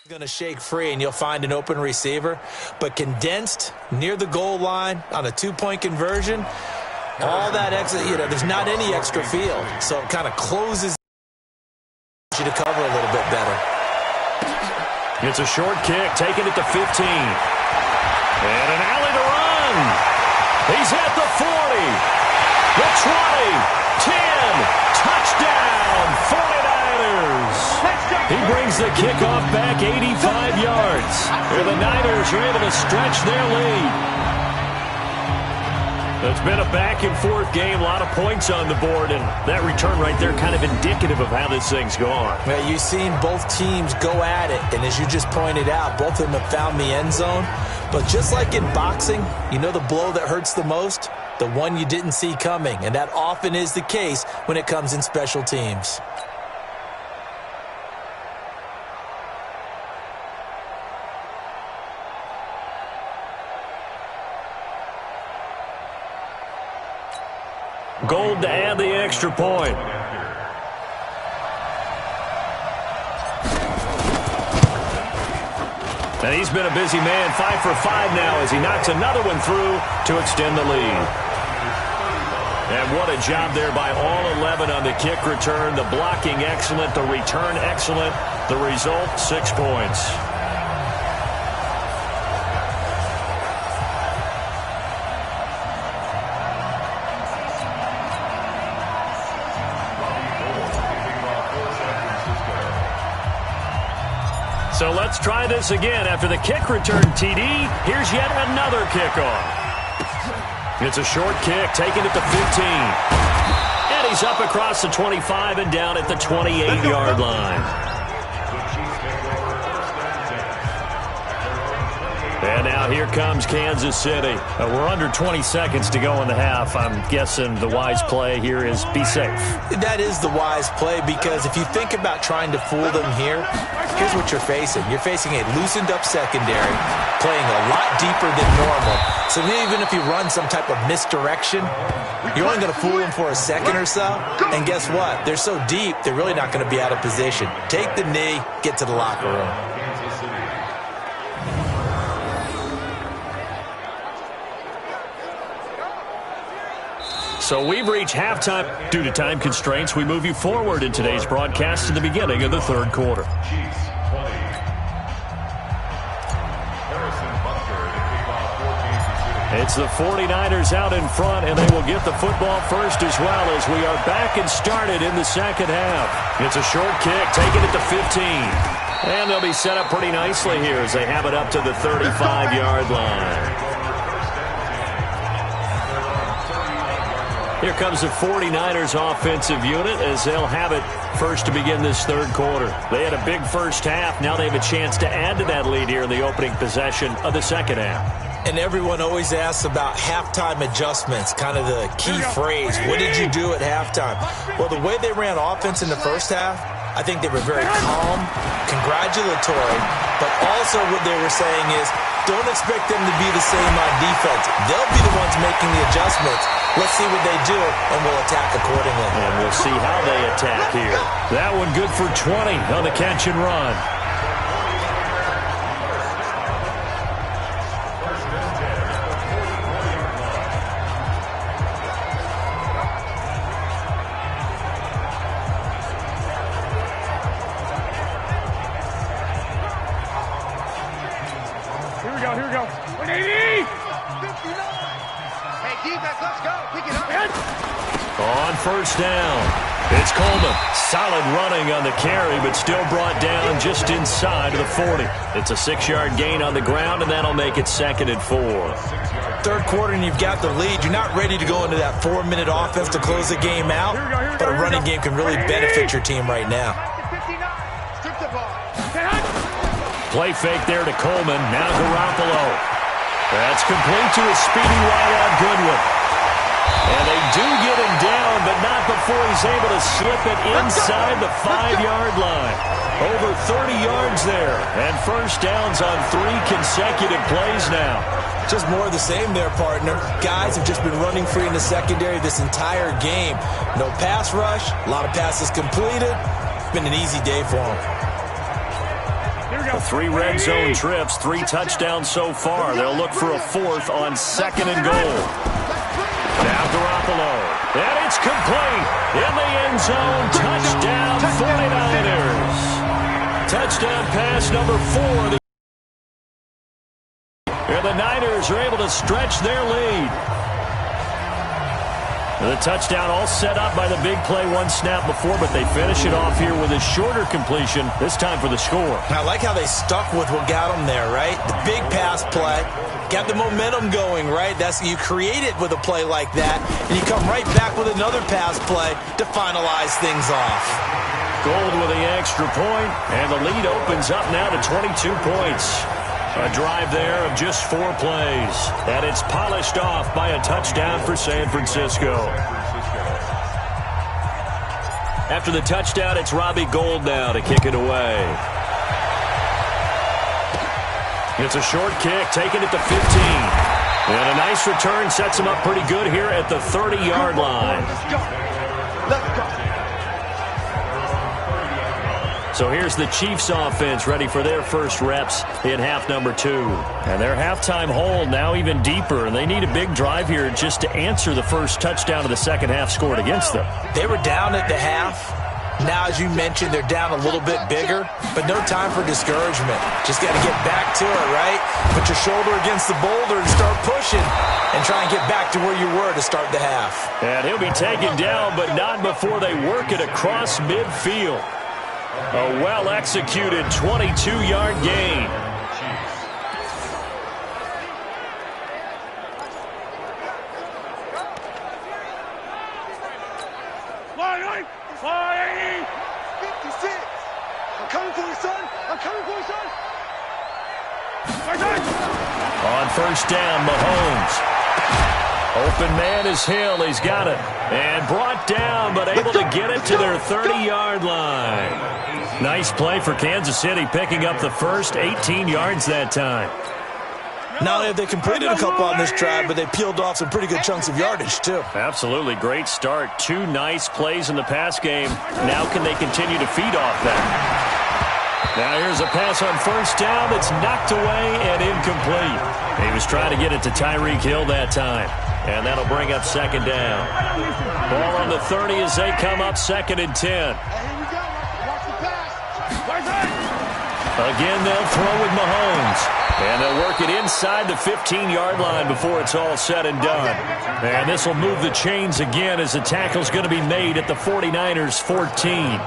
Going to shake free and you'll find an open receiver, but condensed near the goal line on a two-point conversion, all that extra, there's not any extra field, so it kind of closes you to cover a little bit better. It's a short kick, taken at the 15. And an alley to run. He's at the 40, the 20, 10, touchdown, 49ers. He brings the kickoff back 85 yards. And the Niners are able to stretch their lead. It's been a back-and-forth game, a lot of points on the board, and that return right there kind of indicative of how this thing's gone. Well, you've seen both teams go at it, and as you just pointed out, both of them have found the end zone. But just like in boxing, the blow that hurts the most? The one you didn't see coming, and that often is the case when it comes in special teams. Gold to add the extra point. And he's been a busy man, 5 for 5 now as he knocks another one through to extend the lead. And what a job there by all 11 on the kick return. The blocking excellent, the return excellent. The result, 6 points. So let's try this again. After the kick return TD, here's yet another kickoff. It's a short kick, taken at the 15. And he's up across the 25 and down at the 28-yard line. And now here comes Kansas City. We're under 20 seconds to go in the half. I'm guessing the wise play here is be safe. That is the wise play, because if you think about trying to fool them here, here's what you're facing. You're facing a loosened up secondary, playing a lot deeper than normal. So even if you run some type of misdirection, you're only going to fool them for a second or so. And guess what? They're so deep, they're really not going to be out of position. Take the knee, get to the locker room. So we've reached halftime. Due to time constraints, we move you forward in today's broadcast to the beginning of the third quarter. It's the 49ers out in front, and they will get the football first as well as we are back and started in the second half. It's a short kick, taken at the 15. And they'll be set up pretty nicely here as they have it up to the 35-yard line. Here comes the 49ers offensive unit as they'll have it first to begin this third quarter. They had a big first half. Now they have a chance to add to that lead here in the opening possession of the second half. And everyone always asks about halftime adjustments, kind of the key phrase. What did you do at halftime? Well, the way they ran offense in the first half, I think they were very calm, congratulatory, but also what they were saying is don't expect them to be the same on defense. They'll be the ones making the adjustments. Let's see what they do, and we'll attack accordingly. And we'll see how they attack here. That one good for 20 on the catch and run. Here we go. 180! Hey, defense, let's go. Pick it up. On first down, it's Coleman. Solid running on the carry, but still brought down just inside of the 40. It's a 6-yard gain on the ground, and that'll make it 2nd and 4. Third quarter, and you've got the lead. You're not ready to go into that 4-minute offense to close the game out, but a running game can really benefit your team right now. Play fake there to Coleman. Now Garoppolo. That's complete to a speedy wideout Goodwin. And they do get him down, but not before he's able to slip it inside the 5-yard line. Over 30 yards there. And first downs on 3 consecutive plays now. Just more of the same there, partner. Guys have just been running free in the secondary this entire game. No pass rush, a lot of passes completed. It's been an easy day for them. The 3 red zone trips, 3 touchdowns so far. They'll look for a 4th on 2nd and goal. Now Garoppolo. And it's complete. In the end zone. Touchdown 49ers. Touchdown pass number 4. And the Niners are able to stretch their lead. The touchdown all set up by the big play 1 snap before, but they finish it off here with a shorter completion, this time for the score. I like how they stuck with what got them there, right? The big pass play, got the momentum going, right? You create it with a play like that, and you come right back with another pass play to finalize things off. Gold with the extra point, and the lead opens up now to 22 points. A drive there of just 4 plays. And it's polished off by a touchdown for San Francisco. After the touchdown, it's Robbie Gould now to kick it away. It's a short kick, taken at the 15. And a nice return sets him up pretty good here at the 30-yard line. Let's go. So here's the Chiefs offense ready for their first reps in half number 2. And their halftime hole now even deeper, and they need a big drive here just to answer the first touchdown of the second half scored against them. They were down at the half. Now, as you mentioned, they're down a little bit bigger, but no time for discouragement. Just got to get back to it, right? Put your shoulder against the boulder and start pushing and try and get back to where you were to start the half. And he'll be taken down, but not before they work it across midfield. A well-executed 22-yard gain. $480. 56. I'm coming for you, son. I'm coming for you, son. On first down, Mahomes. Open man is Hill. He's got it. And brought down, but able to get it to their 30-yard line. Nice play for Kansas City, picking up the first 18 yards that time. Not only have they completed a couple on this drive, but they peeled off some pretty good chunks of yardage, too. Absolutely. Great start. 2 nice plays in the pass game. Now can they continue to feed off that? Now here's a pass on first down that's knocked away and incomplete. He was trying to get it to Tyreek Hill that time. And that'll bring up second down. Ball on the 30 as they come up 2nd and 10. Again, they'll throw with Mahomes. And they'll work it inside the 15-yard line before it's all said and done. And this will move the chains again as the tackle's going to be made at the 49ers' 14.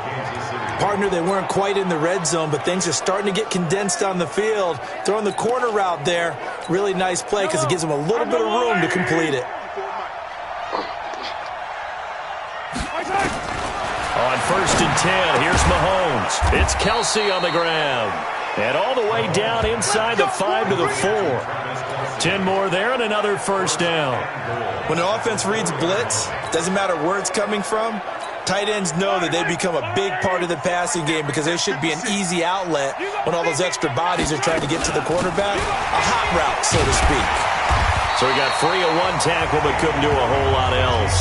Partner, they weren't quite in the red zone, but things are starting to get condensed on the field. Throwing the corner route there, really nice play because it gives them a little bit of room to complete it. On first and 10, here's Mahomes. It's Kelsey on the ground. And all the way down inside the 5 to the 4. 10 more there and another first down. When the offense reads blitz, doesn't matter where it's coming from, tight ends know that they become a big part of the passing game because there should be an easy outlet when all those extra bodies are trying to get to the quarterback. A hot route, so to speak. So he got free of 1 tackle but couldn't do a whole lot else.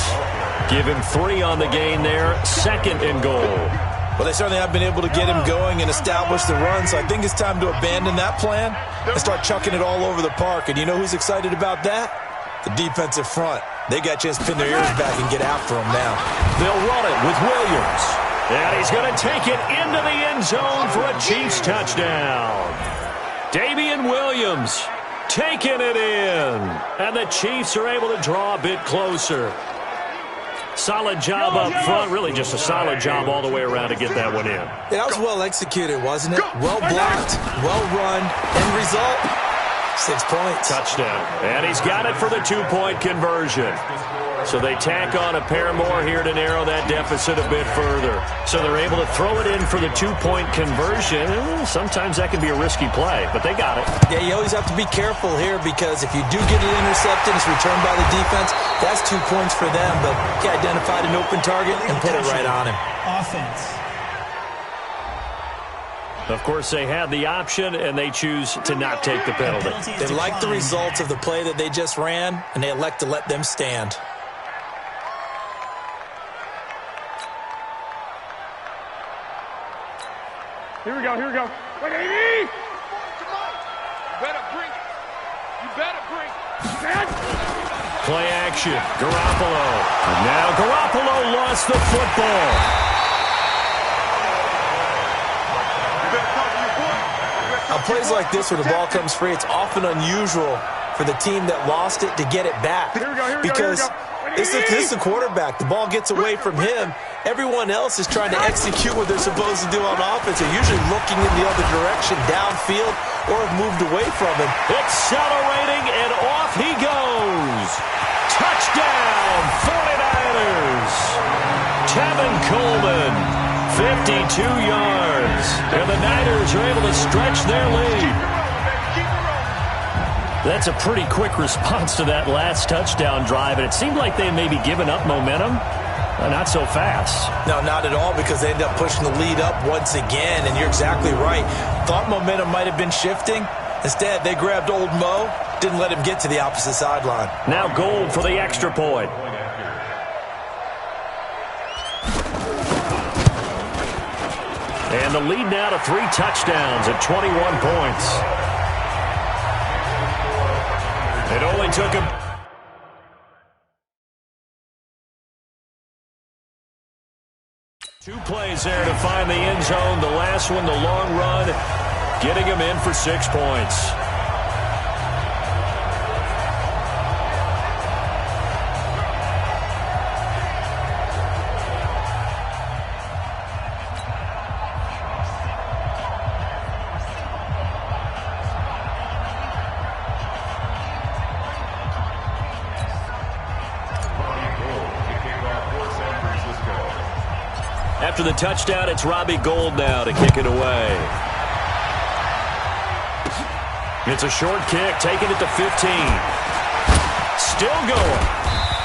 Give him 3 on the gain there, 2nd and goal. Well, they certainly have been able to get him going and establish the run, so I think it's time to abandon that plan and start chucking it all over the park. And you know who's excited about that? The defensive front. They got a chance to pin their ears back and get after him now. They'll run it with Williams. And he's going to take it into the end zone for a Chiefs touchdown. Damian Williams taking it in. And the Chiefs are able to draw a bit closer. Solid job up front. Really just a solid job all the way around to get that one in. Yeah, that was well executed, wasn't it? Well blocked, well run. End result, 6 points. Touchdown. And he's got it for the 2-point conversion. So they tack on a pair more here to narrow that deficit a bit further. So they're able to throw it in for the 2-point conversion. Sometimes that can be a risky play, but they got it. Yeah, you always have to be careful here because if you do get it intercepted, it's returned by the defense, that's 2 points for them. But he identified an open target and put it right on him. Offense. Of course, they had the option, and they choose to not take the penalty. They like the results of the play that they just ran, and they elect to let them stand. Here we go, here we go. You better bring it. You better bring it. Play action. Garoppolo. And now Garoppolo lost the football. On plays like this where the ball comes free, it's often unusual for the team that lost it to get it back. Because this is the quarterback. The ball gets away from him. Everyone else is trying to execute what they're supposed to do on offense. They're usually looking in the other direction, downfield, or have moved away from him. Accelerating, and off he goes. Touchdown, 49ers. Tevin Coleman, 52 yards. And the Niners are able to stretch their lead. That's a pretty quick response to that last touchdown drive, and it seemed like they may be giving up momentum. Not so fast. No, not at all, because they ended up pushing the lead up once again, and you're exactly right. Thought momentum might have been shifting. Instead, they grabbed old Mo, didn't let him get to the opposite sideline. Now Gold for the extra point. And the lead now to 3 touchdowns at 21 points. It only took him 2 plays there to find the end zone. The last one, the long run, getting him in for 6 points. After the touchdown, it's Robbie Gould now to kick it away. It's a short kick, taking it to 15. Still going.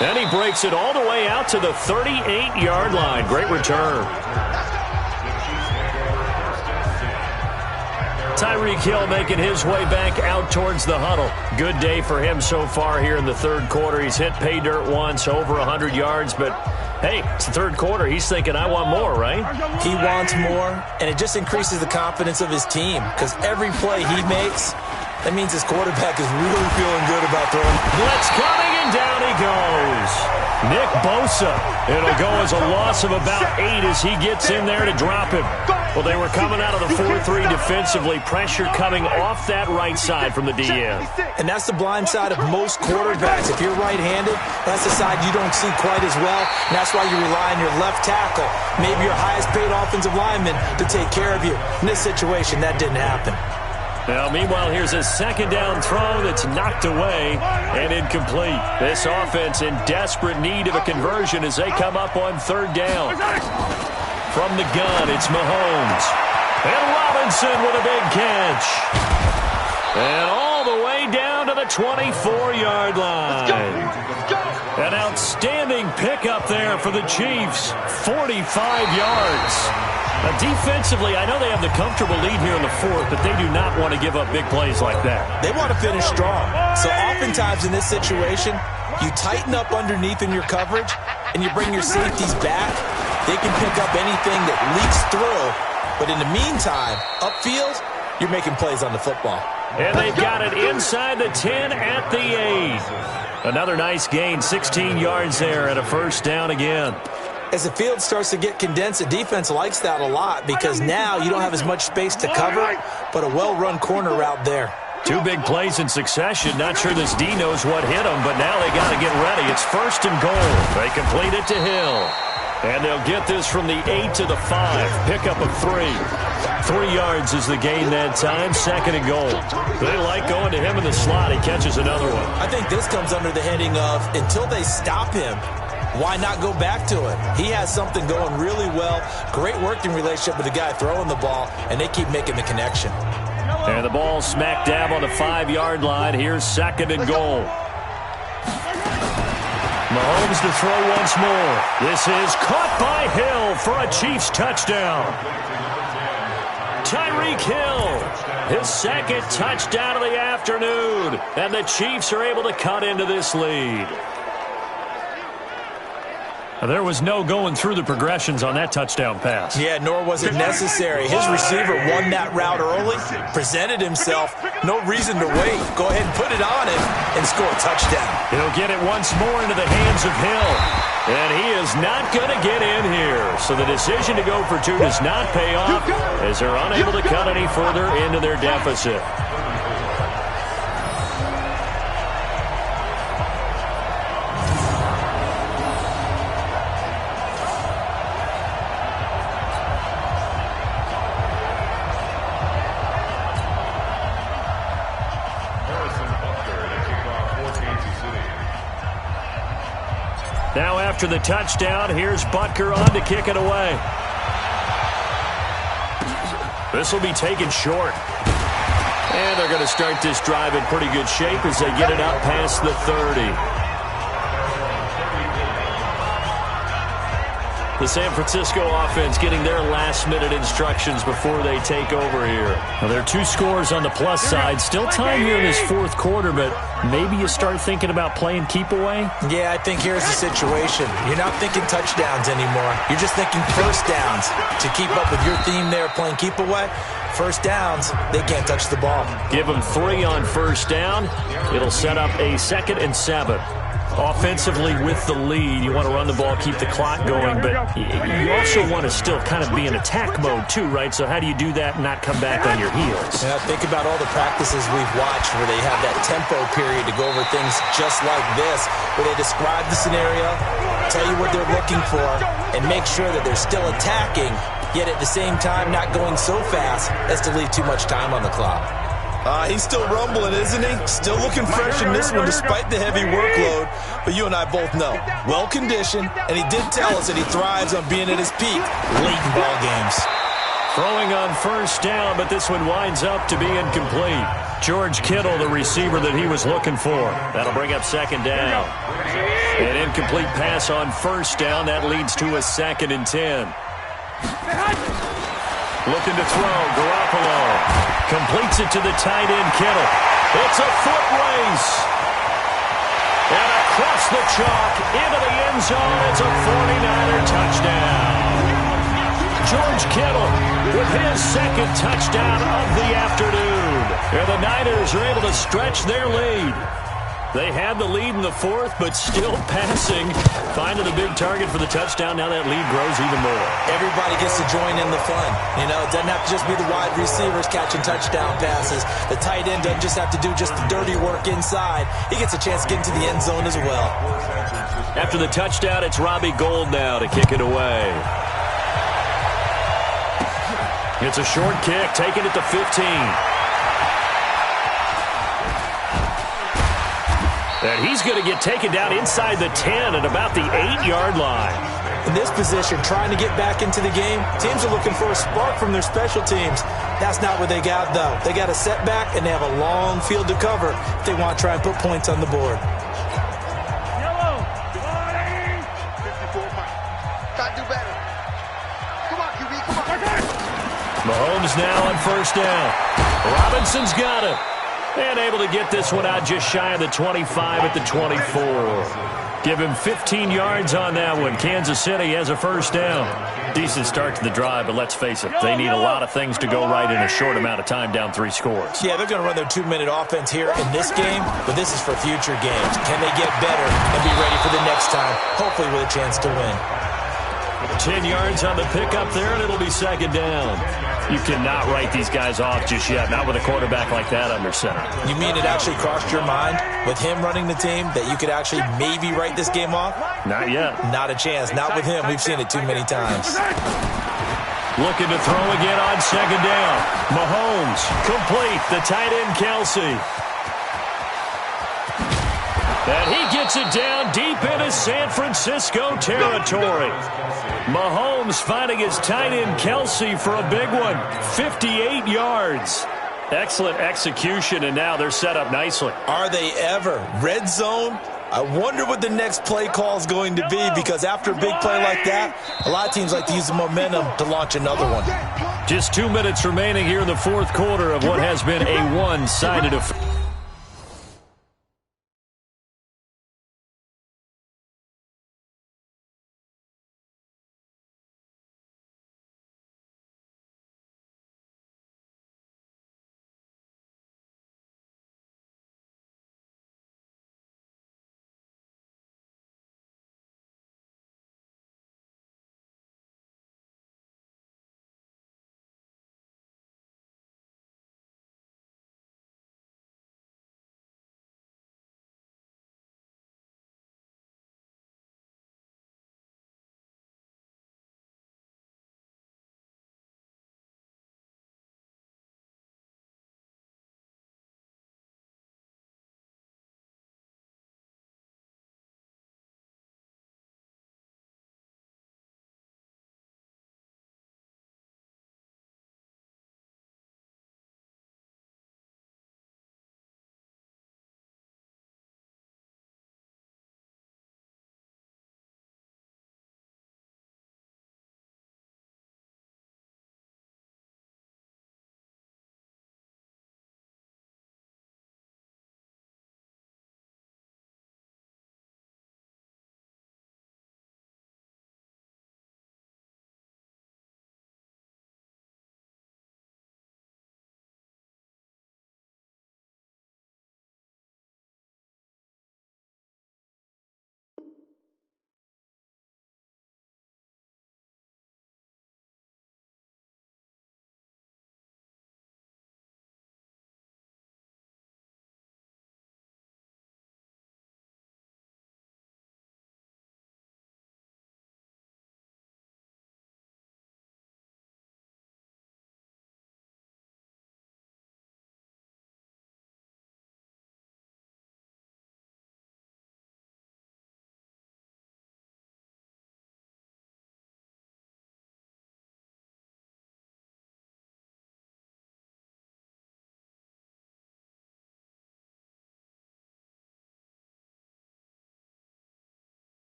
And he breaks it all the way out to the 38-yard line. Great return. Tyreek Hill making his way back out towards the huddle. Good day for him so far here in the third quarter. He's hit pay dirt once, over 100 yards, but hey, it's the third quarter. He's thinking, I want more, right? He wants more, and it just increases the confidence of his team, because every play he makes, that means his quarterback is really feeling good about throwing. Blitz coming, and down he goes. Nick Bosa. It'll go as a loss of about 8 as he gets in there to drop him. Well, they were coming out of the 4-3 defensively. Pressure coming off that right side from the DN. And that's the blind side of most quarterbacks. If you're right-handed, that's the side you don't see quite as well. And that's why you rely on your left tackle, maybe your highest-paid offensive lineman, to take care of you. In this situation, that didn't happen. Now, meanwhile, here's a second down throw that's knocked away and incomplete. This offense in desperate need of a conversion as they come up on third down. From the gun, it's Mahomes. And Robinson with a big catch. And all the way down to the 24-yard line. An outstanding pickup there for the Chiefs. 45 yards. Now, defensively, I know they have the comfortable lead here in the fourth, but they do not want to give up big plays like that. They want to finish strong. So oftentimes in this situation, you tighten up underneath in your coverage, and you bring your safeties back. They can pick up anything that leaks through. But in the meantime, upfield, you're making plays on the football. And they've got it inside the 10 at the 8. Another nice gain, 16 yards there, and a first down again. As the field starts to get condensed, the defense likes that a lot because now you don't have as much space to cover, but a well-run corner route there. 2 big plays in succession. Not sure this D knows what hit him, but now they got to get ready. It's first and goal. They complete it to Hill. And they'll get this from the 8 to the 5. Pickup of 3. 3 yards is the gain that time. Second and goal. They like going to him in the slot. He catches another one. I think this comes under the heading of until they stop him, why not go back to it? He has something going really well. Great working relationship with the guy throwing the ball, and they keep making the connection. And the ball smack dab on the 5-yard line. Here's second and goal. Mahomes to throw once more. This is caught by Hill for a Chiefs touchdown. Tyreek Hill, his second touchdown of the afternoon. And the Chiefs are able to cut into this lead. There was no going through the progressions on that touchdown pass. Yeah, nor was it necessary. His receiver won that route early, presented himself. No reason to wait. Go ahead and put it on him and score a touchdown. He'll get it once more into the hands of Hill. And he is not going to get in here. So the decision to go for two does not pay off as they're unable to cut any further into their deficit. Now after the touchdown, here's Butker on to kick it away. This will be taken short. And they're going to start this drive in pretty good shape as they get it up past the 30. The San Francisco offense getting their last-minute instructions before they take over here. Now, there are two scores on the plus side. Still time here in this fourth quarter, but maybe you start thinking about playing keep away? Yeah, I think here's the situation. You're not thinking touchdowns anymore. You're just thinking first downs. To keep up with your theme there, playing keep away, first downs, they can't touch the ball. Give them 3 on first down. It'll set up a 2nd and 7. Offensively with the lead, you want to run the ball, keep the clock going, but you also want to still kind of be in attack mode too, right? So how do you do that and not come back on your heels? Yeah, think about all the practices we've watched where they have that tempo period to go over things just like this, where they describe the scenario, tell you what they're looking for, and make sure that they're still attacking, yet at the same time not going so fast as to leave too much time on the clock. He's still rumbling, isn't he? Still looking fresh in this one despite the heavy workload. But you and I both know, well-conditioned, and he did tell us that he thrives on being at his peak late in ball games. Throwing on first down, but this one winds up to be incomplete. George Kittle, the receiver that he was looking for. That'll bring up 2nd down. An incomplete pass on first down. That leads to a 2nd and 10. Looking to throw, Garoppolo completes it to the tight end, Kittle. It's a foot race. And across the chalk, into the end zone, it's a 49er touchdown. George Kittle with his 2nd touchdown of the afternoon. And the Niners are able to stretch their lead. They had the lead in the 4th, but still passing. Finding the big target for the touchdown. Now that lead grows even more. Everybody gets to join in the fun. You know, it doesn't have to just be the wide receivers catching touchdown passes. The tight end doesn't just have to do just the dirty work inside. He gets a chance to get into the end zone as well. After the touchdown, it's Robbie Gould now to kick it away. It's a short kick, taken at the 15. And he's going to get taken down inside the 10 at about the 8-yard line. In this position, trying to get back into the game, teams are looking for a spark from their special teams. That's not what they got, though. They got a setback, and they have a long field to cover if they want to try and put points on the board. Yellow. 54 points. Gotta do better. Come on, QB, come on. Mahomes now on first down. Robinson's got it. And able to get this one out just shy of the 25 at the 24. Give him 15 yards on that one. Kansas City has a first down. Decent start to the drive, but let's face it, they need a lot of things to go right in a short amount of time down 3 scores. Yeah, they're going to run their 2-minute offense here in this game, but this is for future games. Can they get better and be ready for the next time, hopefully with a chance to win? 10 yards on the pickup there, and it'll be 2nd down. You cannot write these guys off just yet, not with a quarterback like that under center. You mean it actually crossed your mind with him running the team that you could actually maybe write this game off? Not yet. Not a chance. Not with him. We've seen it too many times. Looking to throw again on 2nd down. Mahomes, complete. The tight end, Kelsey. And he gets it down deep into San Francisco territory. Mahomes finding his tight end Kelsey for a big one. 58 yards. Excellent execution, and now they're set up nicely. Are they ever? Red zone? I wonder what the next play call is going to be, because after a big play like that, a lot of teams like to use the momentum to launch another one. Just 2 minutes remaining here in the 4th quarter of what has been a one-sided affair.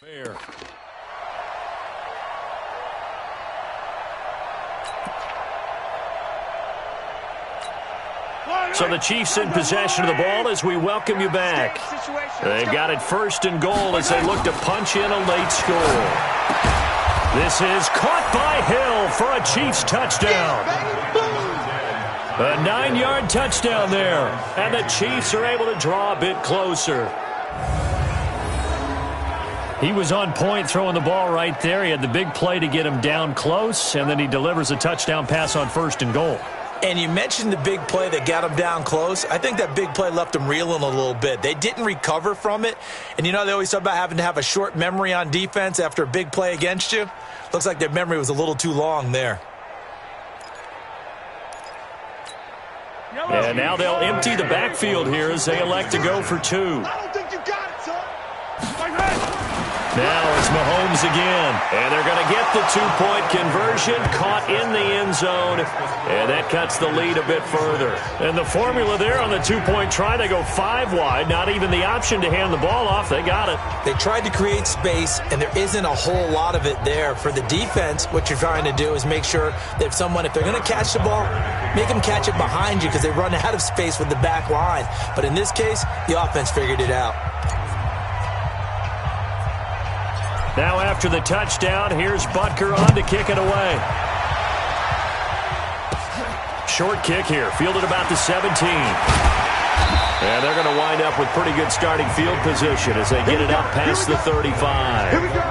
Fair. So the Chiefs in possession of the ball as we welcome you back. They've got it 1st and goal as they look to punch in a late score. This is caught by Hill for a Chiefs touchdown. A 9-yard touchdown there. And the Chiefs are able to draw a bit closer. He was on point throwing the ball right there. He had the big play to get him down close, and then he delivers a touchdown pass on 1st and goal. And you mentioned the big play that got him down close. I think that big play left them reeling a little bit. They didn't recover from it. And, you know, they always talk about having to have a short memory on defense after a big play against you. Looks like their memory was a little too long there. And now they'll empty the backfield here as they elect to go for 2. I don't think you got it, son. Now it's Mahomes again. And they're going to get the 2-point conversion, caught in the end zone. And that cuts the lead a bit further. And the formula there on the 2-point try, they go 5 wide. Not even the option to hand the ball off. They got it. They tried to create space, and there isn't a whole lot of it there. For the defense, what you're trying to do is make sure that if they're going to catch the ball, make them catch it behind you because they run out of space with the back line. But in this case, the offense figured it out. Now after the touchdown, here's Butker on to kick it away. Short kick here, fielded about the 17. And they're going to wind up with pretty good starting field position as they get it up past the 35. Here we go.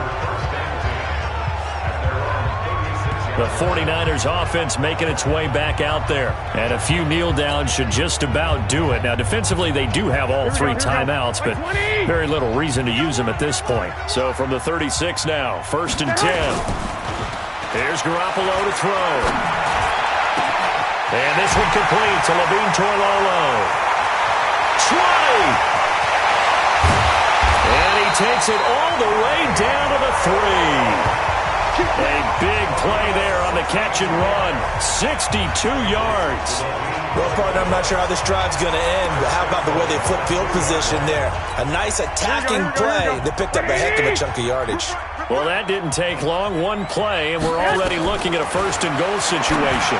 The 49ers offense making its way back out there. And a few kneel downs should just about do it. Now, defensively, they do have all 3 timeouts, but very little reason to use them at this point. So from the 36 now, 1st and 10. Here's Garoppolo to throw. And this one complete to Levine Toilolo. 20! And he takes it all the way down to the 3. A big play there on the catch and run. 62 yards. Well, partner, I'm not sure how this drive's going to end, but how about the way they flip field position there? A nice attacking play that picked up a heck of a chunk of yardage. Well, that didn't take long. One play, and we're already looking at a 1st and goal situation.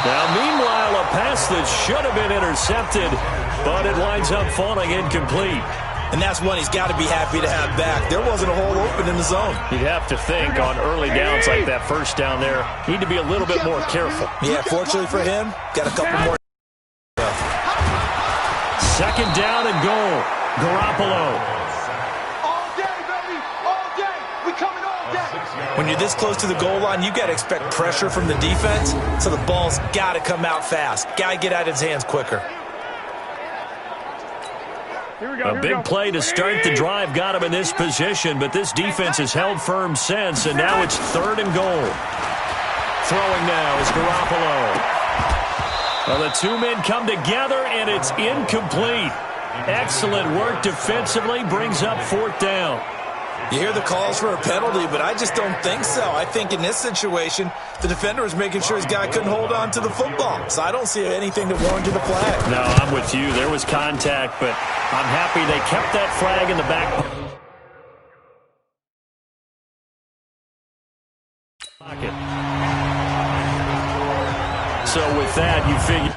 Now, meanwhile, a pass that should have been intercepted, but it winds up falling incomplete. And that's one he's got to be happy to have back. There wasn't a hole open in the zone. You'd have to think on early downs like that 1st down there, need to be a little bit more careful. Yeah, fortunately for him, got a couple more. 2nd down and goal. Garoppolo. All day, baby. All day. We coming all day. When you're this close to the goal line, you got to expect pressure from the defense, so the ball's got to come out fast. Got to get out of his hands quicker. A big play to start the drive got him in this position, but this defense has held firm since, and now it's 3rd and goal. Throwing now is Garoppolo. Well, the 2 men come together, and it's incomplete. Excellent work defensively, brings up 4th down. You hear the calls for a penalty, but I just don't think so. I think in this situation, the defender was making sure his guy couldn't hold on to the football. So I don't see anything that warranted the flag. No, I'm with you. There was contact, but I'm happy they kept that flag in the back pocket. So with that, you figure...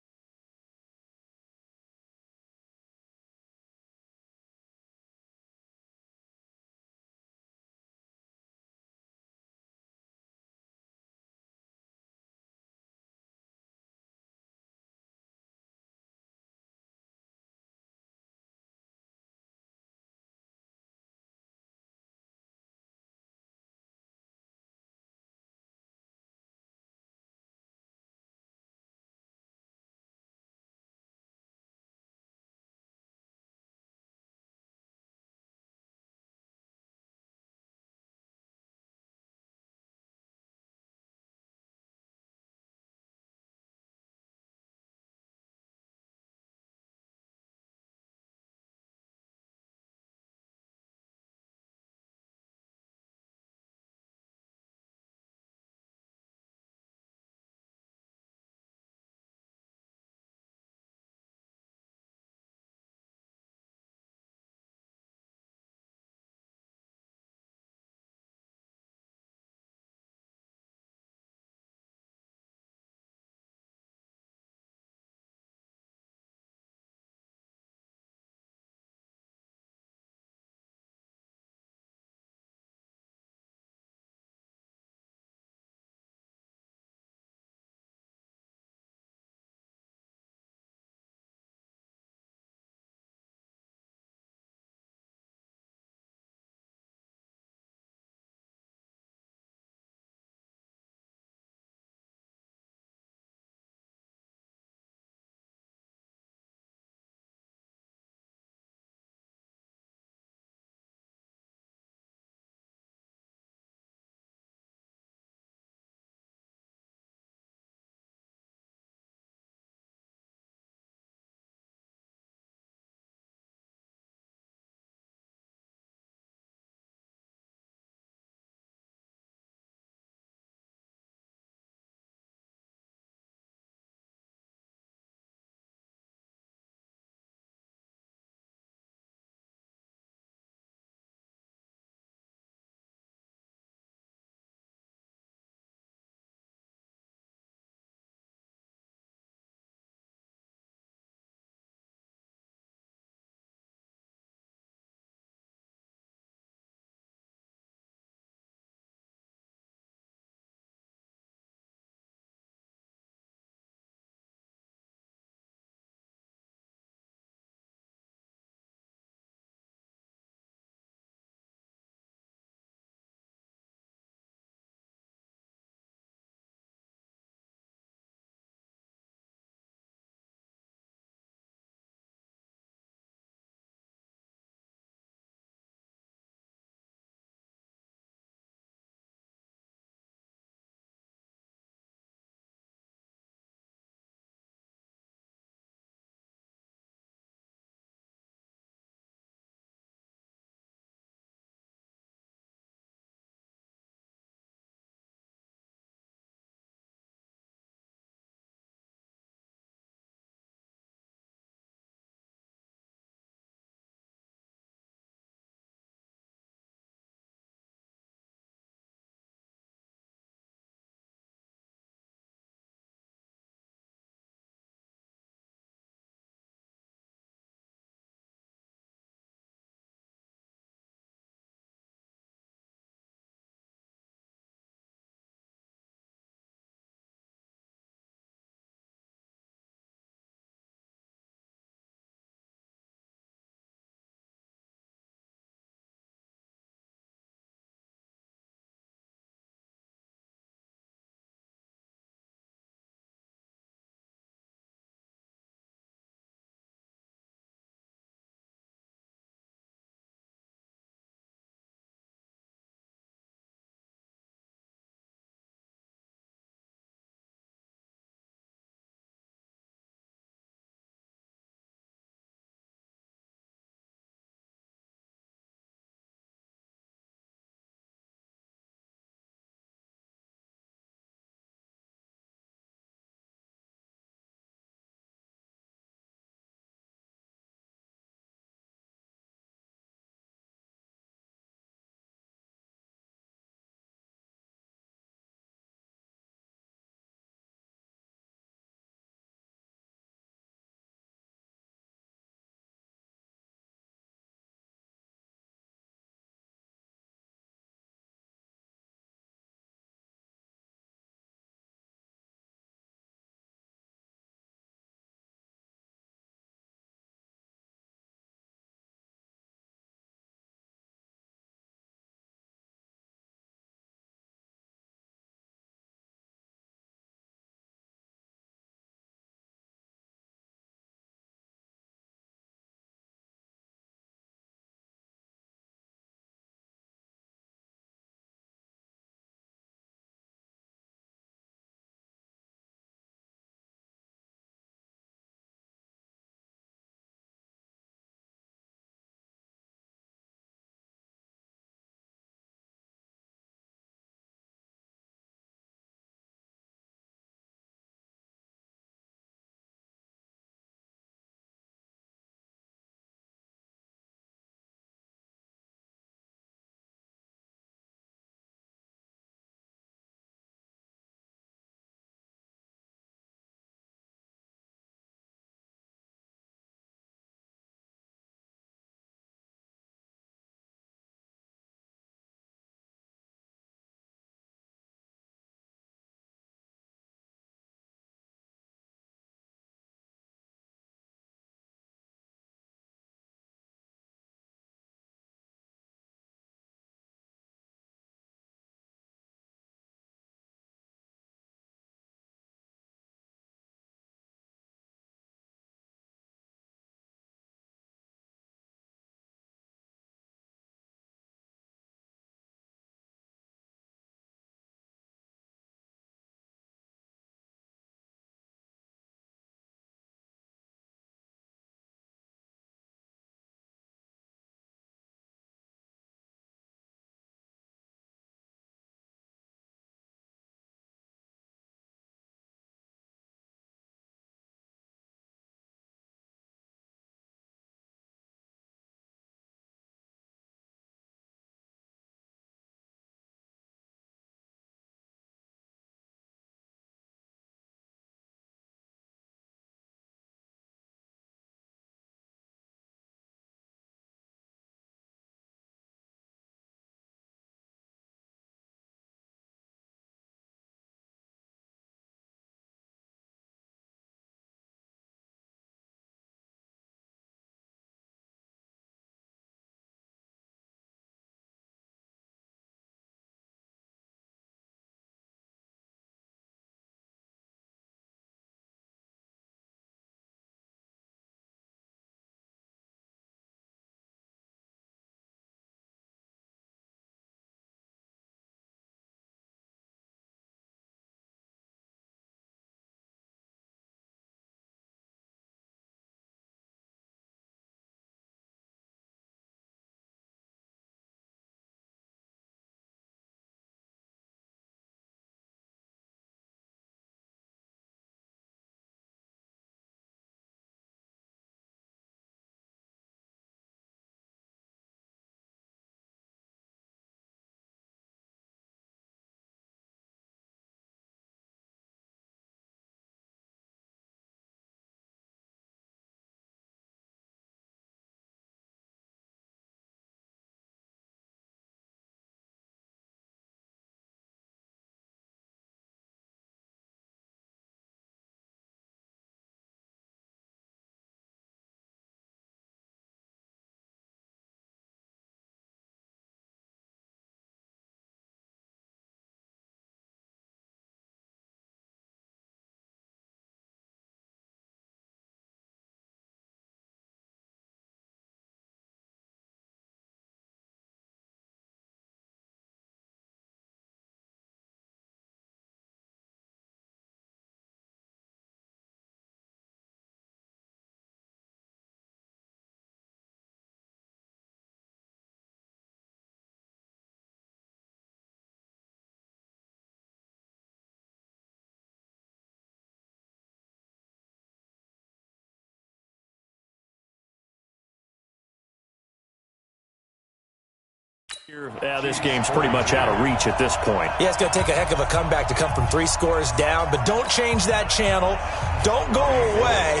Yeah, this game's pretty much out of reach at this point. Yeah, it's going to take a heck of a comeback to come from 3 scores down, but don't change that channel. Don't go away.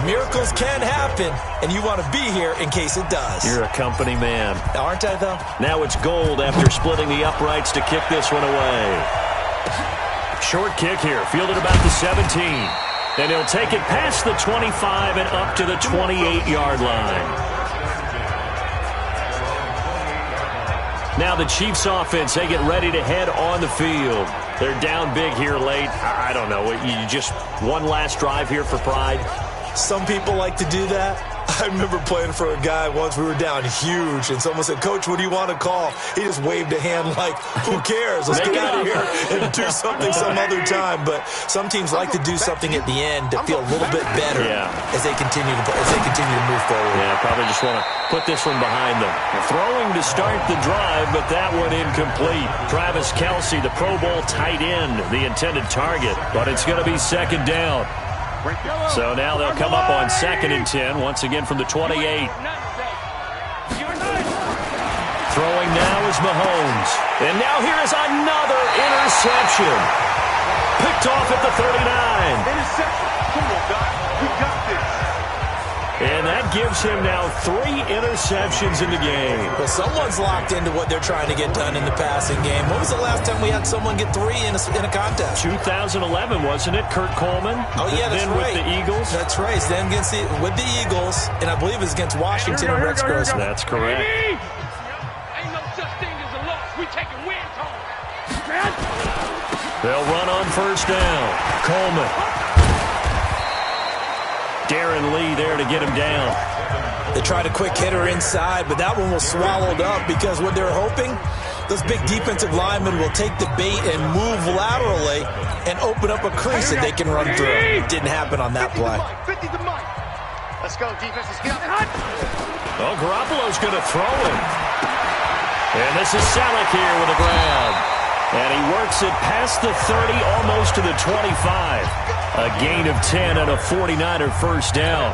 Miracles can happen, and you want to be here in case it does. You're a company man. Aren't I, though? Now it's Gold after splitting the uprights to kick this one away. Short kick here, fielded about the 17. And he'll take it past the 25 and up to the 28-yard line. Now the Chiefs offense, they get ready to head on the field. They're down big here late. I don't know. You just one last drive here for pride? Some people like to do that. I remember playing for a guy once. We were down huge, and someone said, "Coach, what do you want to call?" He just waved a hand like, who cares? Let's get out of here and do something some other time. But some teams like to do something at the end to feel a little bit better as they continue to move forward. Yeah, probably just want to put this one behind them. Throwing to start the drive, but that one incomplete. Travis Kelce, the Pro Bowl tight end, the intended target, but it's going to be second down. So now they'll come up on 2nd and 10, once again from the 28. Throwing now is Mahomes. And now here is another interception. Picked off at the 39. Interception. Come on, guys. We got this. And that gives him now 3 interceptions in the game. Well, someone's locked into what they're trying to get done in the passing game. When was the last time we had someone get 3 in a contest? 2011, wasn't it? Kurt Coleman? Oh, yeah, that's then right. With the Eagles? That's right. Then with the Eagles, and I believe it was against Washington and Rex Grossman. That's correct. Ain't no such thing as a loss. We taking wins home. They'll run on first down. Coleman. Darren Lee there to get him down. They tried a quick hitter inside, but that one was swallowed up because what they're hoping, those big defensive linemen will take the bait and move laterally and open up a crease that they can run through. It didn't happen on that play. 50 to Mike. Let's go, defense. Let's get up. Well, Garoppolo's going to throw it. And this is Selleck here with a grab. And he works it past the 30, almost to the 25. A gain of 10 and a 49er first down.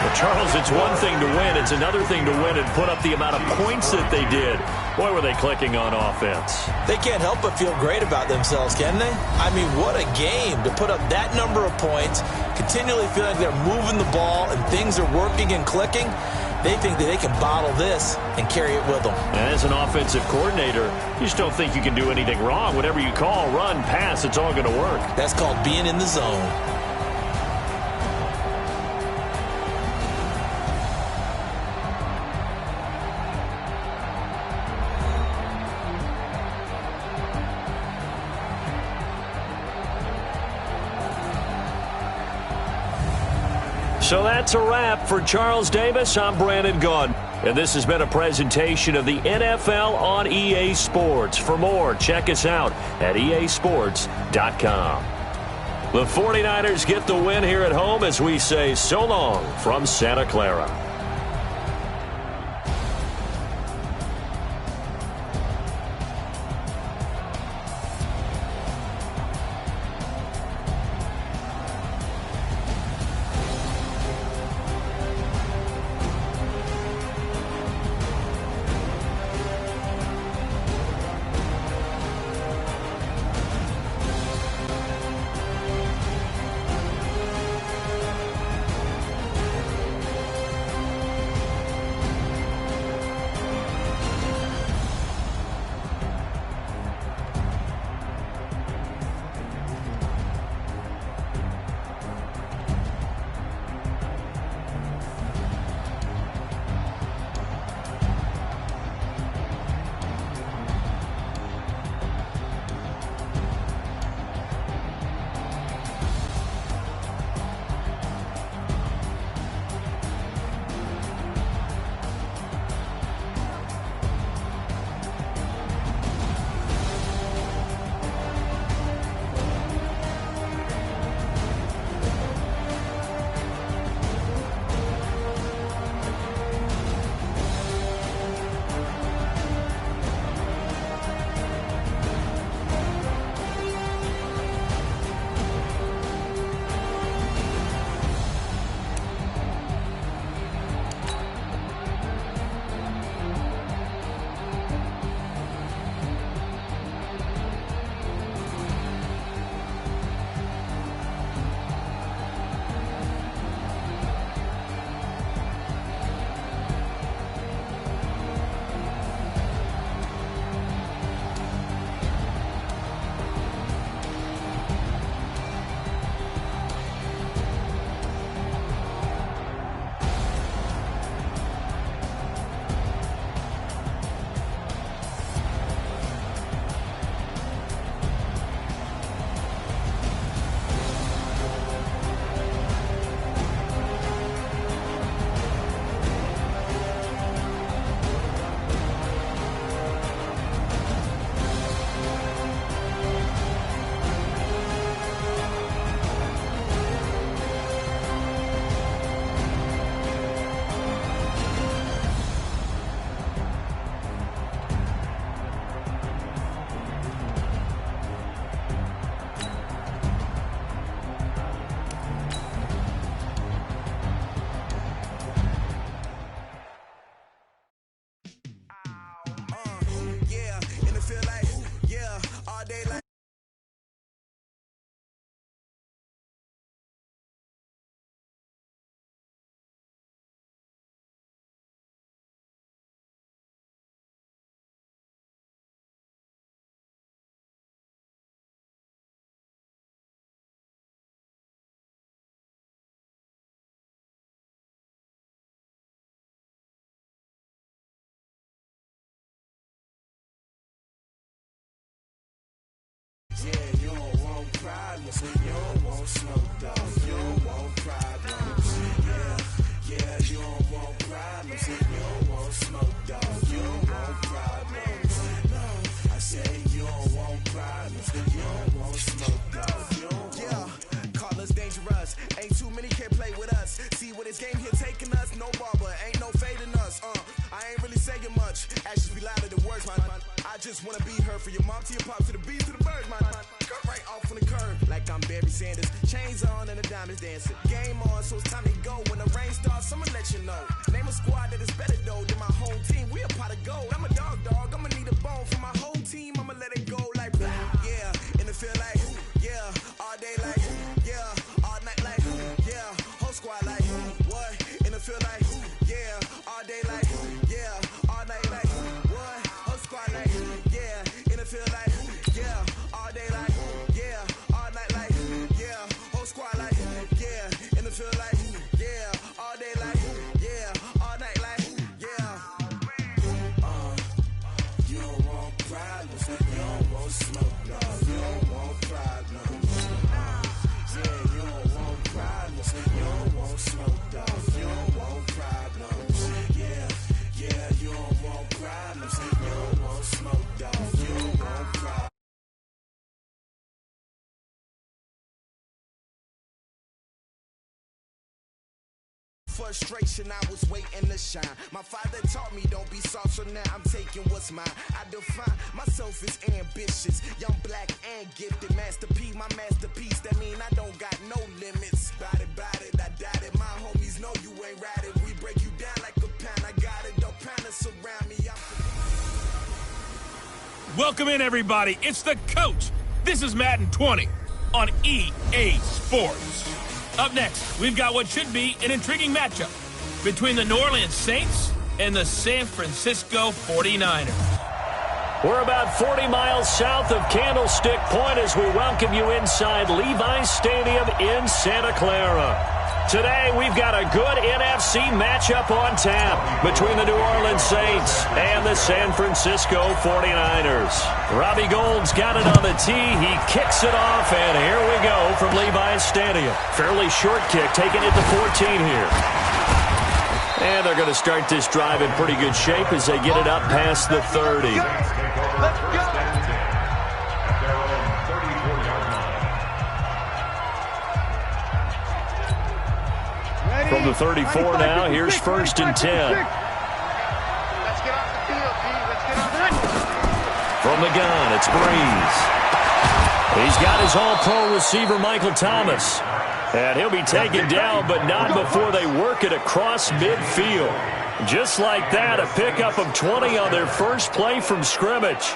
Well, Charles, it's one thing to win. It's another thing to win and put up the amount of points that they did. Boy, were they clicking on offense. They can't help but feel great about themselves, can they? I mean, what a game to put up that number of points, continually feeling like they're moving the ball and things are working and clicking. They think that they can bottle this and carry it with them. And as an offensive coordinator, you just don't think you can do anything wrong. Whatever you call, run, pass, it's all going to work. That's called being in the zone. So that's a wrap for Charles Davis. I'm Brandon Gunn. And this has been a presentation of the NFL on EA Sports. For more, check us out at easports.com. The 49ers get the win here at home as we say so long from Santa Clara. just wanna be heard. For your mom to your pop to the beat to the birds, my cut right off on the curb. Like I'm Barry Sanders, chains on and the diamonds dancing. Game on, so it's time to go. When the rain starts, I'ma let you know. Name a squad that is better though than my whole team. We a pot of gold. I'm a dog, I'ma need a bone for my whole team. I'ma let it go like yeah, and it feel like yeah, all day like yeah, all night like yeah, whole squad like what? And it feel like yeah, all day like yeah, all night like what? Whole squad like yeah, and it feel like yeah, all day like yeah, all night like yeah, whole squad like yeah, and it feel like yeah, all day like yeah, all night like yeah. You don't want problems, you don't want smoke, no, you don't want problems. Yeah, you don't want problems, you don't want smoke, dog, you don't want problems. Yeah, you don't want problems, you don't want smoke, dog, you don't want problems. Frustration, I was waiting to shine. My father taught me don't be soft, so now I'm taking what's mine. I define myself as ambitious, young, black, and gifted. Master P, my masterpiece. That mean I don't got no limits. Bout it, I doubt it. My homies know you ain't ride it. We break you down like a pound. I got it, don't pound it, surround me. Welcome in, everybody. It's the coach. This is Madden 20 on EA Sports. Up next, we've got what should be an intriguing matchup between the New Orleans Saints and the San Francisco 49ers. We're about 40 miles south of Candlestick Point as we welcome you inside Levi's Stadium in Santa Clara. Today, we've got a good NFC matchup on tap between the New Orleans Saints and the San Francisco 49ers. Robbie Gould's got it on the tee. He kicks it off, and here we go from Levi's Stadium. Fairly short kick, taking it to 14 here. And they're going to start this drive in pretty good shape as they get it up past the 30. Let's go. From the 34 now, here's 1st and 10. Let's get off the field, P. Let's get off the field. From the gun, it's Breeze. He's got his all-pro receiver, Michael Thomas. And he'll be taken down, but not before they work it across midfield. Just like that, a pickup of 20 on their first play from scrimmage.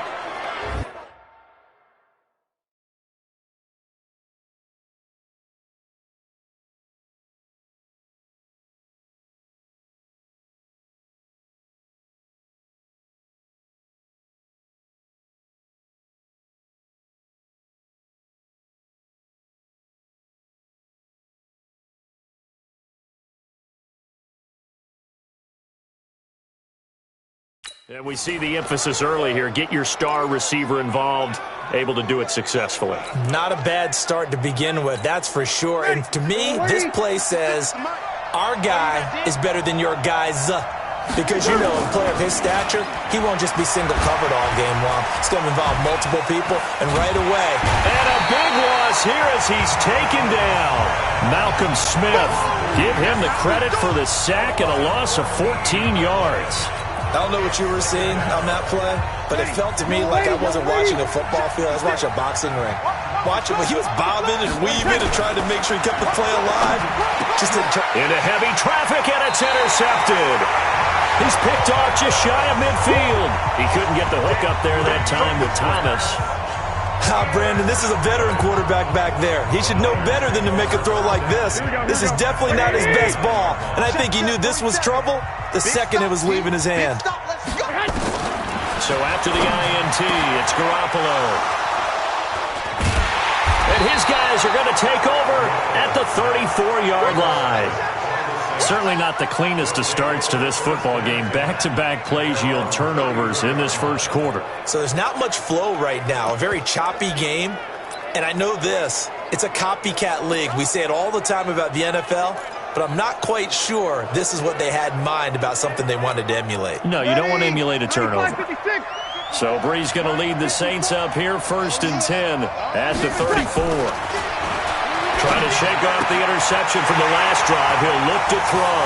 And we see the emphasis early here. Get your star receiver involved, able to do it successfully. Not a bad start to begin with, that's for sure. And to me, this play says our guy is better than your guys. Because, you know, a player of his stature, he won't just be single-covered all game long. It's going to involve multiple people, and right away. And a big loss here as he's taken down. Malcolm Smith. Give him the credit for the sack and a loss of 14 yards. I don't know what you were seeing on that play, but it felt to me like I wasn't watching a football field. I was watching a boxing ring. Watching, he was bobbing and weaving and trying to make sure he kept the play alive. Just into heavy traffic, and it's intercepted. He's picked off just shy of midfield. He couldn't get the hook up there that time with Thomas. Brandon, this is a veteran quarterback back there. He should know better than to make a throw like this. This is definitely not his best ball, and I think he knew this was trouble the second it was leaving his hand. So after the INT, it's Garoppolo. And his guys are going to take over at the 34-yard line. Certainly not the cleanest of starts to this football game. Back-to-back plays yield turnovers in this first quarter. So there's not much flow right now. A very choppy game. And I know this. It's a copycat league. We say it all the time about the NFL, but I'm not quite sure this is what they had in mind about something they wanted to emulate. No, you don't want to emulate a turnover. So Bree's going to lead the Saints up here, 1st and 10 at the 34. Trying to shake off the interception from the last drive. He'll look to throw.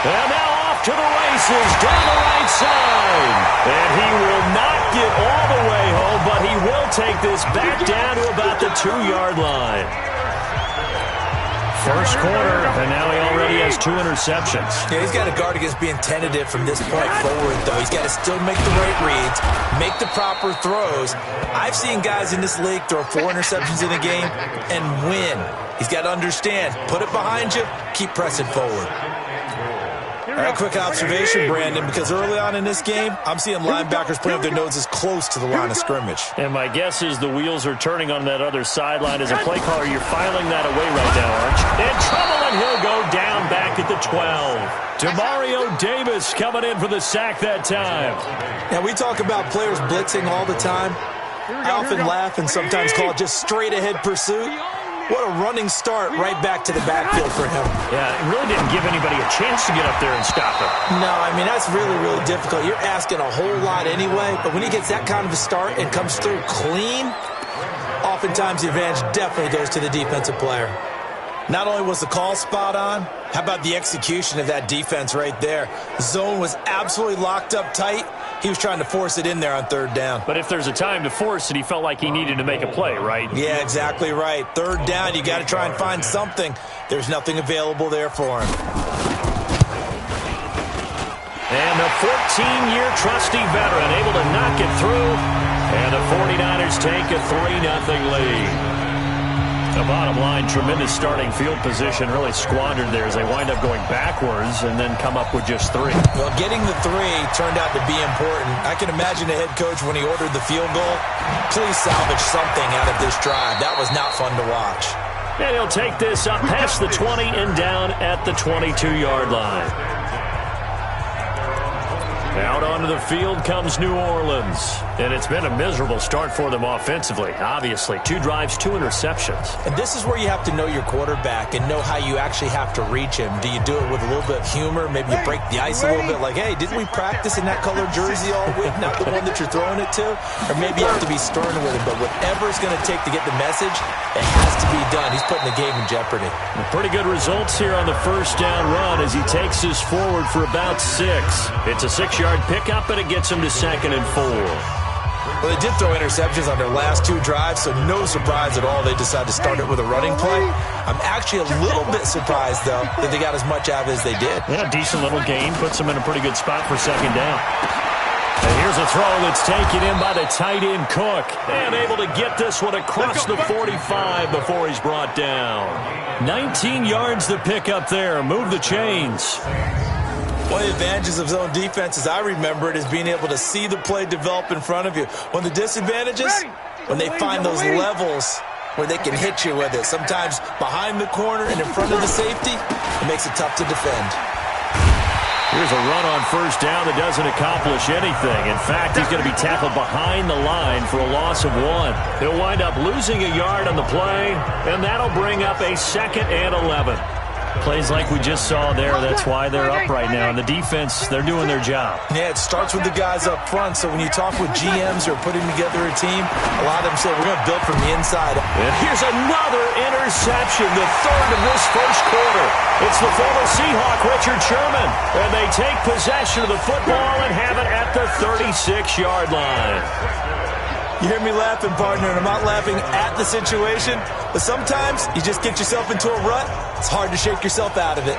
And now off to the races down the right side. And he will not get all the way home, but he will take this back down to about the 2-yard line. First quarter, and now he already has 2 interceptions. Yeah, he's got to guard against being tentative from this point forward, though. He's got to still make the right reads, make the proper throws. I've seen guys in this league throw 4 interceptions in a game and win. He's got to understand, put it behind you, keep pressing forward. All right, quick observation, Brandon, because early on in this game, I'm seeing linebackers putting their noses close to the line of scrimmage. And my guess is the wheels are turning on that other sideline. As a play caller, you're filing that away right now, Arch. In trouble, and he'll go down back at the 12. Demario Davis coming in for the sack that time. Now, we talk about players blitzing all the time. I often laugh and sometimes call it just straight-ahead pursuit. What a running start right back to the backfield for him. Yeah, it really didn't give anybody a chance to get up there and stop him. No, I mean, that's really, really difficult. You're asking a whole lot anyway, but when he gets that kind of a start and comes through clean, oftentimes the advantage definitely goes to the defensive player. Not only was the call spot on, how about the execution of that defense right there? The zone was absolutely locked up tight. He was trying to force it in there on 3rd down. But if there's a time to force it, he felt like he needed to make a play, right? Yeah, exactly right. 3rd down, you got to try and find something. There's nothing available there for him. And the 14-year trusty veteran able to knock it through. And the 49ers take a 3-0 lead. The bottom line, tremendous starting field position, really squandered there as they wind up going backwards and then come up with just 3. Well, getting the 3 turned out to be important. I can imagine the head coach when he ordered the field goal, please salvage something out of this drive. That was not fun to watch. And he'll take this up past the 20 and down at the 22-yard line. Out onto the field comes New Orleans. And it's been a miserable start for them offensively. Obviously, 2 drives, 2 interceptions. And this is where you have to know your quarterback and know how you actually have to reach him. Do you do it with a little bit of humor? Maybe you break the ice a little bit like, hey, didn't we practice in that color jersey all week? Not the one that you're throwing it to? Or maybe you have to be stern with him. But whatever it's going to take to get the message, it has to be done. He's putting the game in jeopardy. Pretty good results here on the 1st down run as he takes us forward for about 6. It's a 6-yard pickup, and it gets him to 2nd and 4. Well, they did throw interceptions on their last 2 drives, so no surprise at all they decided to start it with a running play. I'm actually a little bit surprised, though, that they got as much out of it as they did. Yeah, decent little gain. Puts them in a pretty good spot for 2nd down. And here's a throw that's taken in by the tight end Cook. And able to get this one across the 45 before he's brought down. 19 yards to pick up there. Move the chains. One of the advantages of zone defense, as I remember it, is being able to see the play develop in front of you. One of the disadvantages, when they find those levels where they can hit you with it. Sometimes behind the corner and in front of the safety, it makes it tough to defend. Here's a run on 1st down that doesn't accomplish anything. In fact, he's going to be tackled behind the line for a loss of 1. He'll wind up losing a yard on the play, and that'll bring up a 2nd and 11. Plays like we just saw there, that's why they're up right now. And the defense, they're doing their job. Yeah, it starts with the guys up front. So when you talk with GMs who are putting together a team, a lot of them say, we're going to build from the inside. And here's another interception, the 3rd of this 1st quarter. It's the former Seahawk, Richard Sherman. And they take possession of the football and have it at the 36-yard line. You hear me laughing, partner, and I'm not laughing at the situation, but sometimes you just get yourself into a rut. It's hard to shake yourself out of it.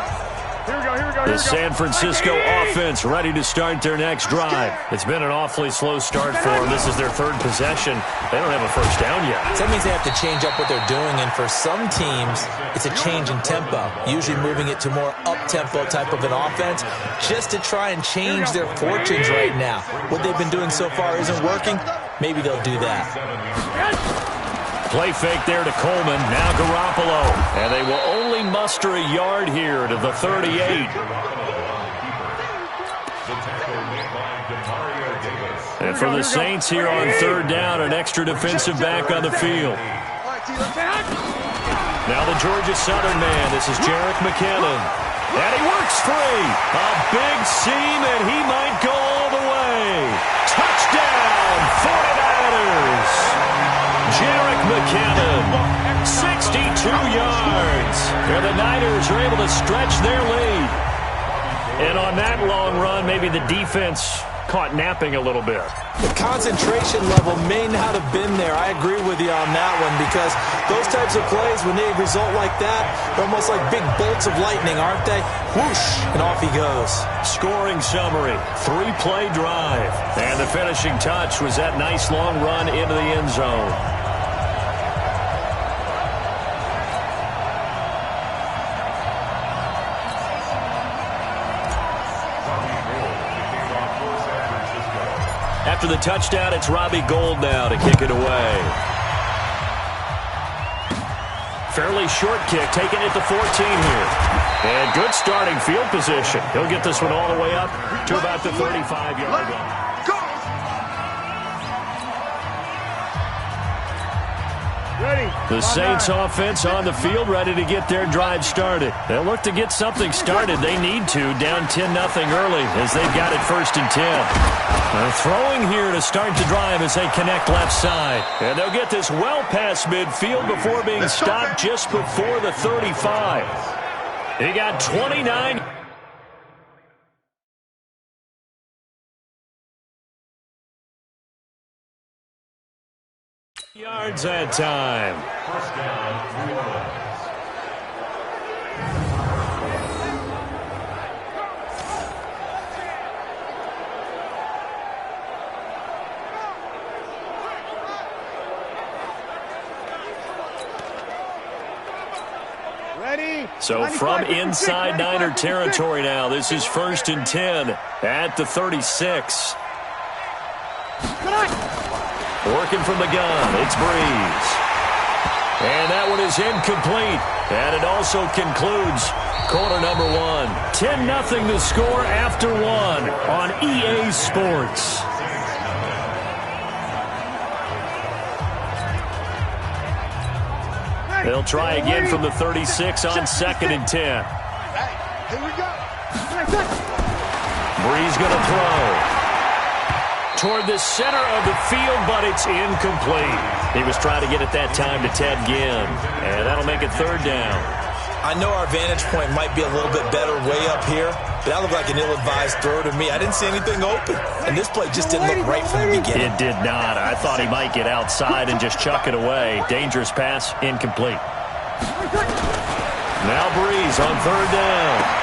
Here we go. The San Francisco offense ready to start their next drive. It's been an awfully slow start for them. This is their 3rd possession. They don't have a 1st down yet. So that means they have to change up what they're doing, and for some teams, it's a change in tempo, usually moving it to more up-tempo type of an offense, just to try and change their fortunes right now. What they've been doing so far isn't working. Maybe they'll do that. Play fake there to Coleman. Now Garoppolo. And they will only muster a yard here to the 38. And for the Saints here on 3rd down, an extra defensive back on the field. Now the Georgia Southern man. This is Jerick McKinnon. And he works free. A big seam, and he might go all the way. Touchdown, 49ers. Jerick McKinnon, 62 yards. And the Niners are able to stretch their lead. And on that long run, maybe the defense caught napping a little bit. The concentration level may not have been there. I agree with you on that one, because those types of plays, when they result like that, they're almost like big bolts of lightning, aren't they? Whoosh, and off he goes. Scoring summary, 3-play drive. And the finishing touch was that nice long run into the end zone. After the touchdown, it's Robbie Gould now to kick it away. Fairly short kick, taking it to 14 here. And good starting field position. He'll get this one all the way up to about the 35-yard line. The Saints offense on the field, ready to get their drive started. They'll look to get something started. They need to, down 10-0 early as they've got it 1st and 10. They're throwing here to start the drive as they connect left side. And they'll get this well past midfield before being stopped just before the 35. He got 29. Yards that time. First down, New Orleans. Ready? So from inside Niner territory now, this is 1st and 10 at the 36. Working from the gun, it's Breeze. And that one is incomplete. And it also concludes quarter number 1. 10-0 the score after 1 on EA Sports. They'll try again from the 36 on 2nd and 10. Here we go. Breeze going to throw toward the center of the field, but it's incomplete. He was trying to get it that time to Ted Ginn, and that'll make it 3rd down. I know our vantage point might be a little bit better way up here, but that looked like an ill-advised throw to me. I didn't see anything open, and this play just didn't look right from the beginning. It did not. I thought he might get outside and just chuck it away. Dangerous pass, incomplete. Now Breeze on 3rd down.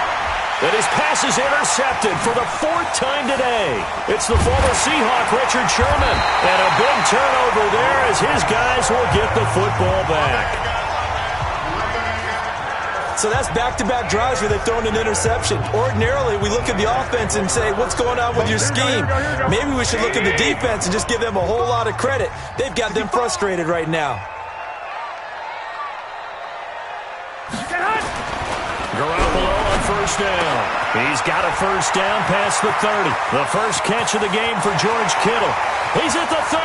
And his pass is intercepted for the 4th time today. It's the former Seahawk, Richard Sherman. And a big turnover there as his guys will get the football back. So that's back-to-back drives where they've thrown an interception. Ordinarily, we look at the offense and say, what's going on with your scheme? Maybe we should look at the defense and just give them a whole lot of credit. They've got them frustrated right now. Garoppolo on 1st down. He's got a 1st down past the 30. The first catch of the game for George Kittle. He's at the 30.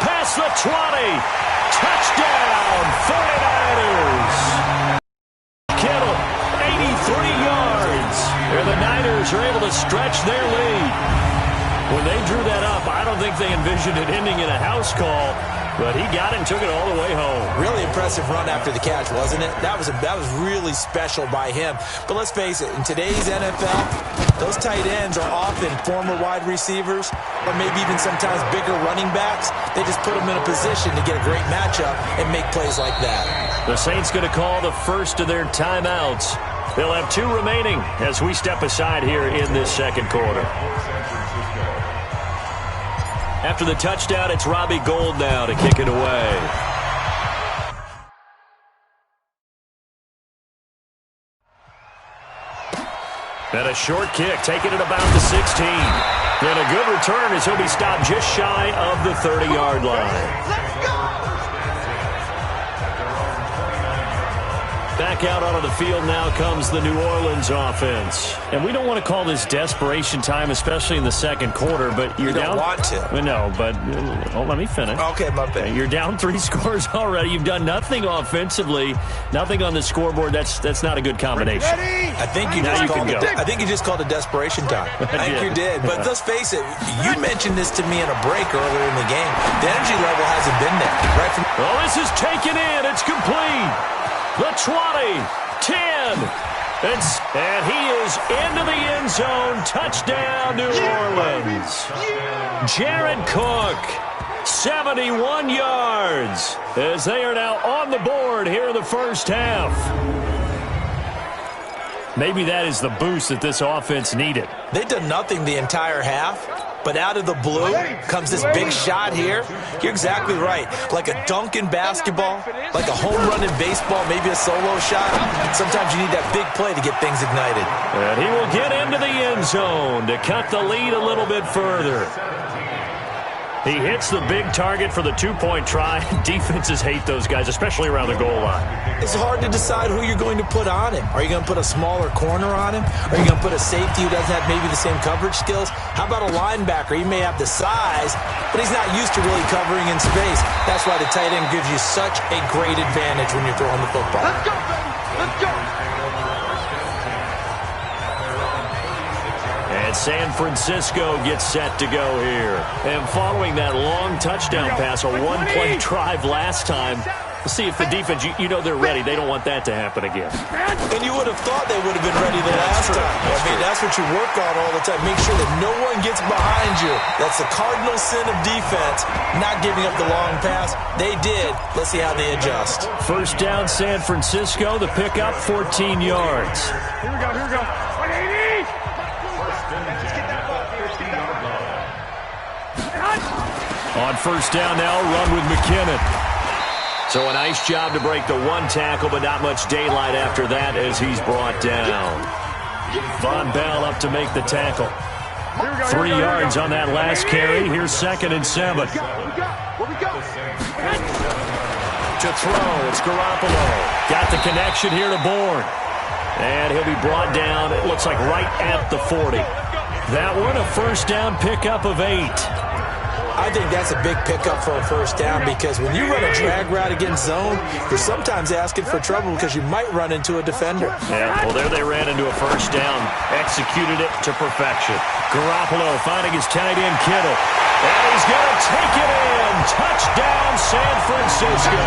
Past the 20. Touchdown, 49ers. Kittle, 83 yards. And the Niners are able to stretch their lead. When they drew that up, I don't think they envisioned it ending in a house call. But he got it and took it all the way home. Really impressive run after the catch, wasn't it? That was really special by him. But let's face it, in today's NFL, those tight ends are often former wide receivers or maybe even sometimes bigger running backs. They just put them in a position to get a great matchup and make plays like that. The Saints going to call the first of their timeouts. They'll have 2 remaining as we step aside here in this 2nd quarter. After the touchdown, it's Robbie Gould now to kick it away. And a short kick, taking it about the 16. And a good return as he'll be stopped just shy of the 30-yard line. Back out onto the field now comes the New Orleans offense. And we don't want to call this desperation time, especially in the 2nd quarter, but you're down. You don't want to. No, but let me finish. Okay, my bad. You're down 3 scores already. You've done nothing offensively, nothing on the scoreboard. That's not a good combination. I think you just called it desperation time. I think you did. But let's face it, you mentioned this to me in a break earlier in the game. The energy level hasn't been there. Right from this is taken in. It's complete. The 20, 10, And he is into the end zone. Touchdown, New Orleans. Jared Cook, 71 yards, as they are now on the board here in the first half. Maybe that is the boost that this offense needed. They did nothing the entire half, but out of the blue comes this big shot here. You're exactly right. Like a dunk in basketball, like a home run in baseball, maybe a solo shot. Sometimes you need that big play to get things ignited. And he will get into the end zone to cut the lead a little bit further. He hits the big target for the two-point try. Defenses hate those guys, especially around the goal line. It's hard to decide who you're going to put on him. Are you going to put a smaller corner on him? Are you going to put a safety who doesn't have maybe the same coverage skills? How about a linebacker? He may have the size, but he's not used to really covering in space. That's why the tight end gives you such a great advantage when you're throwing the football. Let's go, baby. Let's go. And San Francisco gets set to go here. And following that long touchdown pass, a one-play drive last time, let's see if the defense, you know they're ready. They don't want that to happen again. And you would have thought they would have been ready the last time. I mean, that's what you work on all the time. Make sure that no one gets behind you. That's the cardinal sin of defense, not giving up the long pass. They did. Let's see how they adjust. First down, San Francisco. The pickup, 14 yards. Here we go, here we go. 180! On first down now, run with McKinnon. So a nice job to break the one tackle, but not much daylight after that as he's brought down. Von Bell up to make the tackle. 3 yards on that last carry. Here's 2nd and 7. Where we go? To throw, it's Garoppolo. Got the connection here to Bourne. And he'll be brought down, it looks like right at the 40. That one, a first down pickup of 8. I think that's a big pickup for a first down because when you run a drag route against zone, you're sometimes asking for trouble because you might run into a defender. Yeah, well, there they ran into a first down. Executed it to perfection. Garoppolo finding his tight end, Kittle. And he's going to take it in. Touchdown, San Francisco.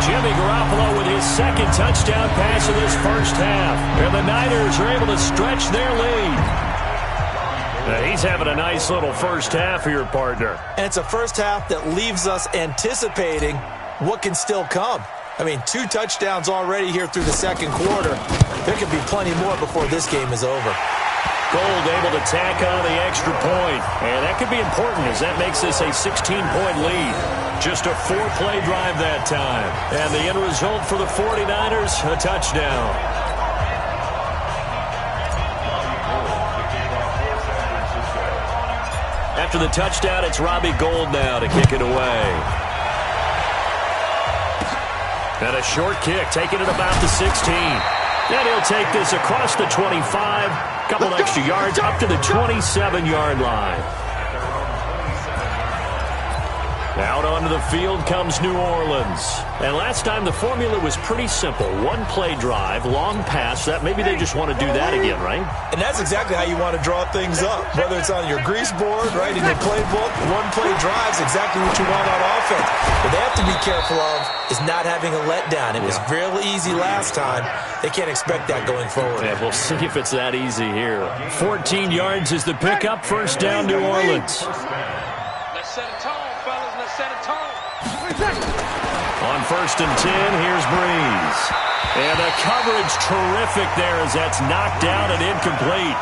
Jimmy Garoppolo with his 2nd touchdown pass of this first half. And the Niners are able to stretch their lead. He's having a nice little first half here, partner. And it's a first half that leaves us anticipating what can still come. I mean, 2 touchdowns already here through the second quarter. There could be plenty more before this game is over. Gold able to tack on the extra point. And that could be important as that makes this a 16-point lead. Just a 4-play drive that time. And the end result for the 49ers, a touchdown. After the touchdown, it's Robbie Gould now to kick it away. And a short kick, taking it about the 16. And he'll take this across the 25. Couple extra yards up to the 27-yard line. Out onto the field comes New Orleans. And last time the formula was pretty simple. 1-play drive, long pass. That maybe they just want to do that again, right? And that's exactly how you want to draw things up. Whether it's on your grease board, right, in your playbook, 1-play drive is exactly what you want on offense. What they have to be careful of is not having a letdown. It was real easy last time. They can't expect that going forward. Yeah, we'll see if it's that easy here. 14 yards is the pickup. First down, New Orleans. Let's set a tone, fellas. Let's set a tone. On 1st and 10, here's Breeze. And the coverage terrific there as that's knocked down and incomplete.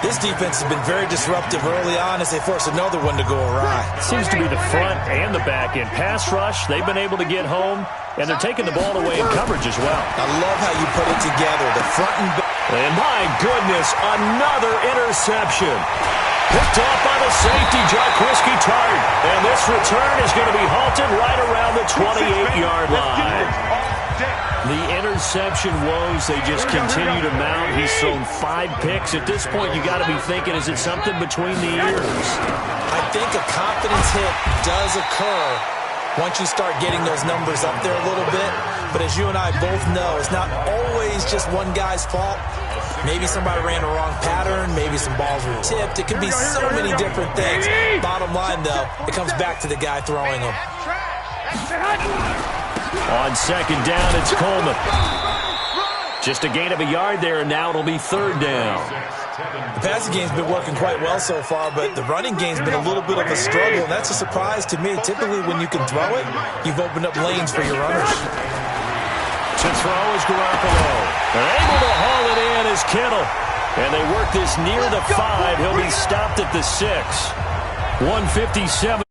This defense has been very disruptive early on as they force another one to go awry. Seems to be the front and the back end. Pass rush, they've been able to get home, and they're taking the ball away in coverage as well. I love how you put it together, the front and back. And my goodness, another interception. Picked off by the safety, Jaquiski Tartt. And this return is going to be halted right around the 28-yard line. The interception woes, they just continue to mount. He's thrown 5 picks. At this point, you got to be thinking, is it something between the ears? I think a confidence hit does occur once you start getting those numbers up there a little bit. But as you and I both know, it's not always just one guy's fault. Maybe somebody ran a wrong pattern. Maybe some balls were tipped. It could be so many different things. Bottom line, though, it comes back to the guy throwing them. On 2nd down, it's Coleman. Just a gain of a yard there, and now it'll be 3rd down. The passing game's been working quite well so far, but the running game's been a little bit of a struggle, and that's a surprise to me. Typically, when you can throw it, you've opened up lanes for your runners. To throw is Garoppolo. They're able to haul it in as Kittle. And they work this near the 5. He'll be stopped at the 6. 157.